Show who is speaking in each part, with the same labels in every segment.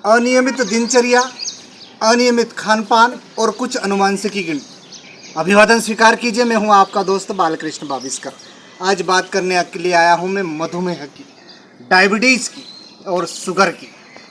Speaker 1: अनियमित दिनचर्या, अनियमित खान पान और कुछ अनुवांशिकी गुण। अभिवादन स्वीकार कीजिए, मैं हूं आपका दोस्त बालकृष्ण बाविस्कर। आज बात करने के लिए आया हूं मैं मधुमेह की, डायबिटीज़ की और शुगर की।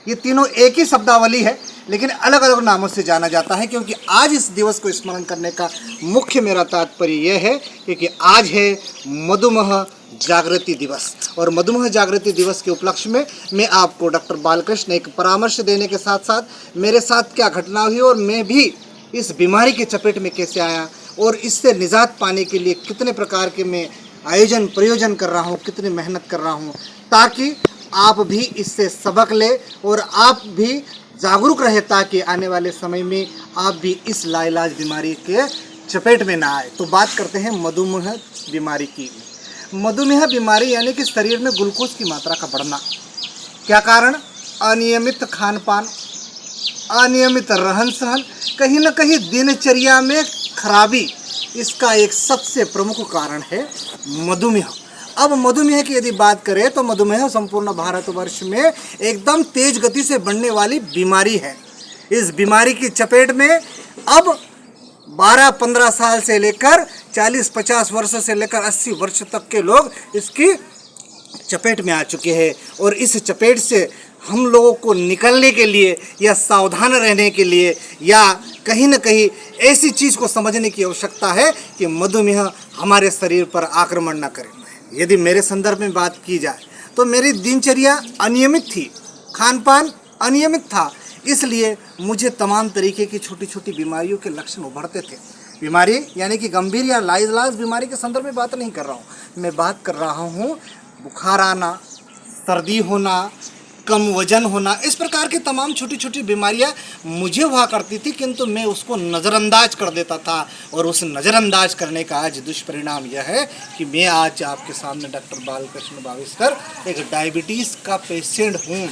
Speaker 1: ये तीनों एक ही शब्दावली है, लेकिन अलग अलग नामों से जाना जाता है, क्योंकि आज इस दिवस को स्मरण करने का मुख्य मेरा तात्पर्य यह है क्योंकि आज है मधुमेह जागृति दिवस। और मधुमेह जागृति दिवस के उपलक्ष्य में मैं आपको डॉक्टर बालकृष्ण एक परामर्श देने के साथ साथ मेरे साथ क्या घटना हुई और मैं भी इस बीमारी के चपेट में कैसे आया और इससे निजात पाने के लिए कितने प्रकार के मैं आयोजन प्रयोजन कर रहा हूँ, कितनी मेहनत कर रहा हूँ, ताकि आप भी इससे सबक ले और आप भी जागरूक रहे, ताकि आने वाले समय में आप भी इस लाइलाज बीमारी के चपेट में ना आए। तो बात करते हैं मधुमेह बीमारी की। मधुमेह बीमारी यानी कि शरीर में ग्लूकोज की मात्रा का बढ़ना। क्या कारण? अनियमित खान पान, अनियमित रहन सहन, कहीं ना कहीं दिनचर्या में खराबी, इसका एक सबसे प्रमुख कारण है मधुमेह। अब मधुमेह की यदि बात करें तो मधुमेह संपूर्ण भारतवर्ष में एकदम तेज गति से बढ़ने वाली बीमारी है। इस बीमारी की चपेट में अब 12-15 साल से लेकर 40-50 वर्ष से लेकर 80 वर्ष तक के लोग इसकी चपेट में आ चुके हैं। और इस चपेट से हम लोगों को निकलने के लिए या सावधान रहने के लिए या कहीं ना कहीं ऐसी चीज़ को समझने की आवश्यकता है कि मधुमेह हमारे शरीर पर आक्रमण न करे। यदि मेरे संदर्भ में बात की जाए तो मेरी दिनचर्या अनियमित थी, खान पान अनियमित था, इसलिए मुझे तमाम तरीके की छोटी छोटी बीमारियों के लक्षण उभरते थे। बीमारी यानी कि गंभीर या लाइलाज बीमारी के संदर्भ में बात नहीं कर रहा हूँ, मैं बात कर रहा हूँ बुखार आना, सर्दी होना, कम वजन होना, इस प्रकार की तमाम छोटी छोटी बीमारियां मुझे हुआ करती थी, किंतु मैं उसको नज़रअंदाज कर देता था। और उस नज़रअंदाज करने का आज दुष्परिणाम यह है कि मैं आज आपके सामने डॉक्टर बालकृष्ण बाविस्कर एक डायबिटीज़ का पेशेंट हूँ।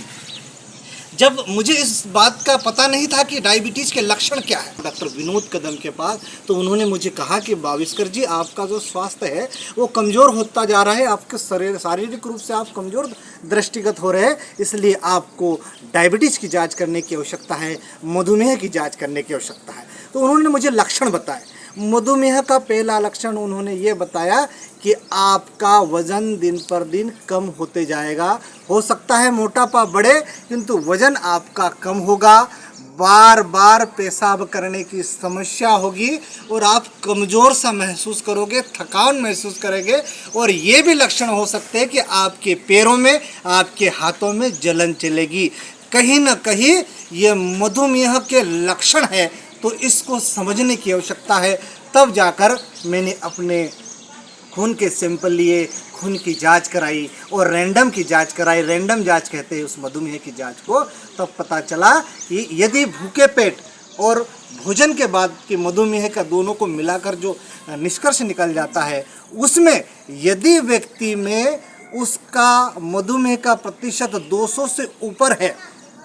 Speaker 1: जब मुझे इस बात का पता नहीं था कि डायबिटीज़ के लक्षण क्या है, डॉक्टर विनोद कदम के पास, तो उन्होंने मुझे कहा कि बाविस्कर जी, आपका जो स्वास्थ्य है वो कमज़ोर होता जा रहा है, आपके शारीरिक रूप से आप कमज़ोर दृष्टिगत हो रहे हैं, इसलिए आपको डायबिटीज़ की जांच करने की आवश्यकता है, मधुमेह की जांच करने की आवश्यकता है। तो उन्होंने मुझे लक्षण बताए। मधुमेह का पहला लक्षण उन्होंने ये बताया कि आपका वज़न दिन पर दिन कम होते जाएगा। हो सकता है मोटापा बढ़े, किंतु वज़न आपका कम होगा, बार बार पेशाब करने की समस्या होगी और आप कमज़ोर सा महसूस करोगे, थकान महसूस करेंगे। और ये भी लक्षण हो सकते हैं कि आपके पैरों में, आपके हाथों में जलन चलेगी। कहीं ना कहीं ये मधुमेह के लक्षण है, तो इसको समझने की आवश्यकता है। तब जाकर मैंने अपने खून के सैंपल लिए, खून की जांच कराई और रैंडम की जांच कराई। रैंडम जांच कहते हैं उस मधुमेह की जांच को। तब पता चला कि यदि भूखे पेट और भोजन के बाद के मधुमेह का दोनों को मिलाकर जो निष्कर्ष निकल जाता है, उसमें यदि व्यक्ति में उसका मधुमेह का प्रतिशत 200 से ऊपर है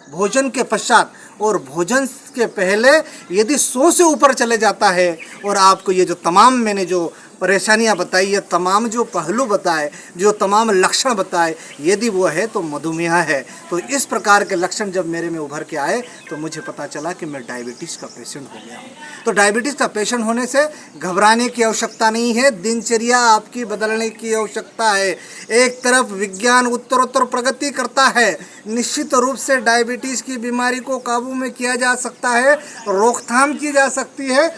Speaker 1: भोजन के पश्चात, और भोजन के पहले यदि 100 से ऊपर चले जाता है, और आपको ये जो तमाम मैंने जो परेशानियां बताई, ये तमाम जो पहलू बताए, जो तमाम लक्षण बताए, यदि वो है तो मधुमेह है। तो इस प्रकार के लक्षण जब मेरे में उभर के आए तो मुझे पता चला कि मैं डायबिटीज़ का पेशेंट हो गया हूँ। तो डायबिटीज़ का पेशेंट होने से घबराने की आवश्यकता नहीं है, दिनचर्या आपकी बदलने की आवश्यकता है। एक तरफ विज्ञान उत्तरोत्तर प्रगति करता है, निश्चित रूप से डायबिटीज़ की बीमारी को काबू में किया जा सकता है, रोकथाम की जा सकती है,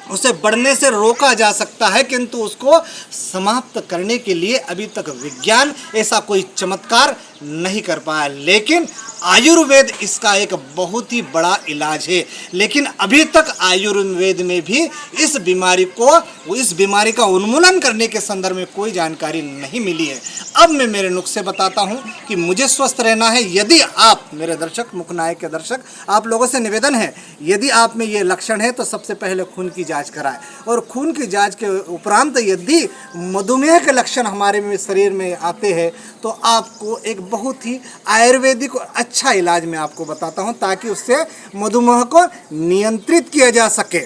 Speaker 1: उसे बढ़ने से रोका जा सकता है, किंतु उसको समाप्त करने के लिए अभी तक विज्ञान ऐसा कोई चमत्कार नहीं कर पाया। लेकिन आयुर्वेद इसका एक बहुत ही बड़ा इलाज है। लेकिन अभी तक आयुर्वेद में भी इस बीमारी का उन्मूलन करने के संदर्भ में कोई जानकारी नहीं मिली है। अब मैं मेरे नुस्खे बताता हूं कि मुझे स्वस्थ रहना है। यदि आप मेरे दर्शक, मुखनायक के दर्शक, आप लोगों से निवेदन है, यदि आप में ये लक्षण है तो सबसे पहले खून की जांच कराएं। और खून की जांच के उपरांत यदि मधुमेह के लक्षण हमारे में शरीर में आते हैं तो आपको एक बहुत ही आयुर्वेदिक अच्छा इलाज मैं आपको बताता हूं, ताकि उससे मधुमेह को नियंत्रित किया जा सके।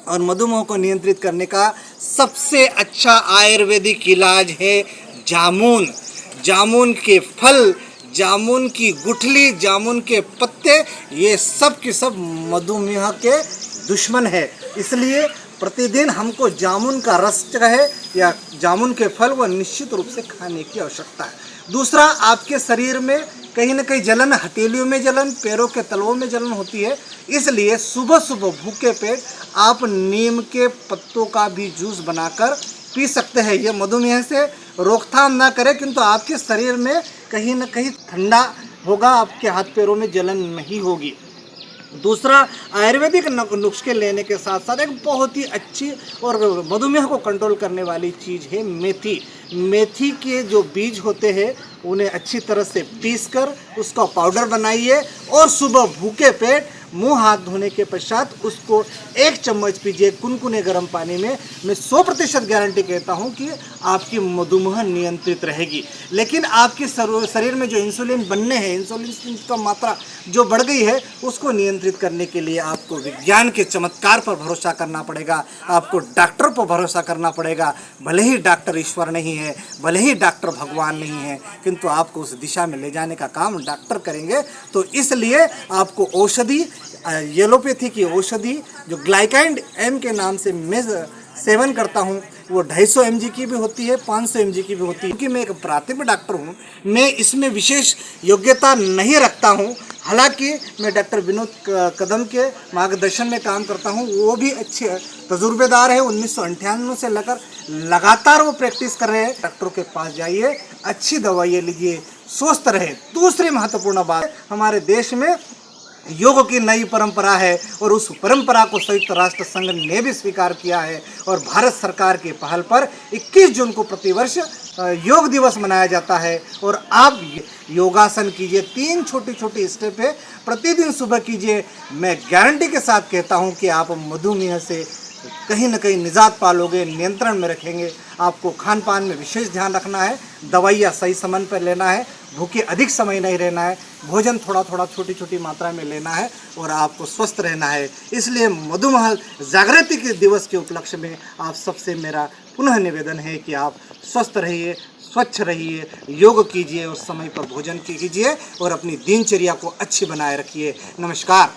Speaker 1: और मधुमेह को नियंत्रित करने का सबसे अच्छा आयुर्वेदिक इलाज है जामुन। जामुन के फल, जामुन की गुठली, जामुन के पत्ते पपीते, ये सब के सब मधुमेह के दुश्मन है। इसलिए प्रतिदिन हमको जामुन का रस चाहे या जामुन के फल वो निश्चित रूप से खाने की आवश्यकता है। दूसरा, आपके शरीर में कहीं ना कहीं जलन, हथेलियों में जलन, पैरों के तलवों में जलन होती है, इसलिए सुबह सुबह भूखे पेट आप नीम के पत्तों का भी जूस बनाकर पी सकते हैं। ये मधुमेह से रोकथाम ना करे किंतु आपके शरीर में कहीं ना कहीं ठंडा होगा, आपके हाथ पैरों में जलन नहीं होगी। दूसरा, आयुर्वेदिक नुस्खे लेने के साथ साथ एक बहुत ही अच्छी और मधुमेह को कंट्रोल करने वाली चीज़ है मेथी। मेथी के जो बीज होते हैं उन्हें अच्छी तरह से पीसकर उसका पाउडर बनाइए और सुबह भूखे पेट मुंह हाथ धोने के पश्चात उसको 1 चम्मच पीजिए कुनकुने गर्म पानी में। मैं 100% गारंटी कहता हूं कि आपकी मधुमेह नियंत्रित रहेगी। लेकिन आपके शरीर में जो इंसुलिन बनने हैं, इंसुलिन का मात्रा जो बढ़ गई है, उसको नियंत्रित करने के लिए आपको विज्ञान के चमत्कार पर भरोसा करना पड़ेगा, आपको डॉक्टर पर भरोसा करना पड़ेगा। भले ही डॉक्टर ईश्वर नहीं है, भले ही डॉक्टर भगवान नहीं है, किंतु आपको उस दिशा में ले जाने का काम डॉक्टर करेंगे। तो इसलिए आपको औषधि, एलोपैथी की औषधि जो ग्लाइकाइड एम के नाम से मैं सेवन करता हूँ, वो 250 mg की भी होती है, 500 mg की भी होती है। क्योंकि मैं एक प्राथमिक डॉक्टर हूँ, मैं इसमें विशेष योग्यता नहीं रखता हूँ। हालांकि मैं डॉक्टर विनोद कदम के मार्गदर्शन में काम करता हूँ, वो भी अच्छे तजुर्बेदार है। 1998 से लेकर लगातार वो प्रैक्टिस कर रहे हैं। डॉक्टरों के पास जाइए, अच्छी दवाइयाँ लीजिए, स्वस्थ रहे। दूसरी महत्वपूर्ण बात, हमारे देश में योग की नई परंपरा है और उस परंपरा को संयुक्त राष्ट्र संघ ने भी स्वीकार किया है और भारत सरकार की पहल पर 21 जून को प्रतिवर्ष योग दिवस मनाया जाता है। और आप योगासन कीजिए, 3 छोटी छोटी स्टेप है, प्रतिदिन सुबह कीजिए। मैं गारंटी के साथ कहता हूं कि आप मधुमेह से कहीं ना कहीं निजात पालोगे, नियंत्रण में रखेंगे। आपको खान पान में विशेष ध्यान रखना है, दवाइयाँ सही समय पर लेना है, भूखे अधिक समय नहीं रहना है, भोजन थोड़ा थोड़ा छोटी छोटी मात्रा में लेना है और आपको स्वस्थ रहना है। इसलिए मधुमेह जागृति के दिवस के उपलक्ष्य में आप सबसे मेरा पुनः निवेदन है कि आप स्वस्थ रहिए, स्वच्छ रहिए, योग कीजिए और समय पर भोजन कीजिए और अपनी दिनचर्या को अच्छी बनाए रखिए। नमस्कार।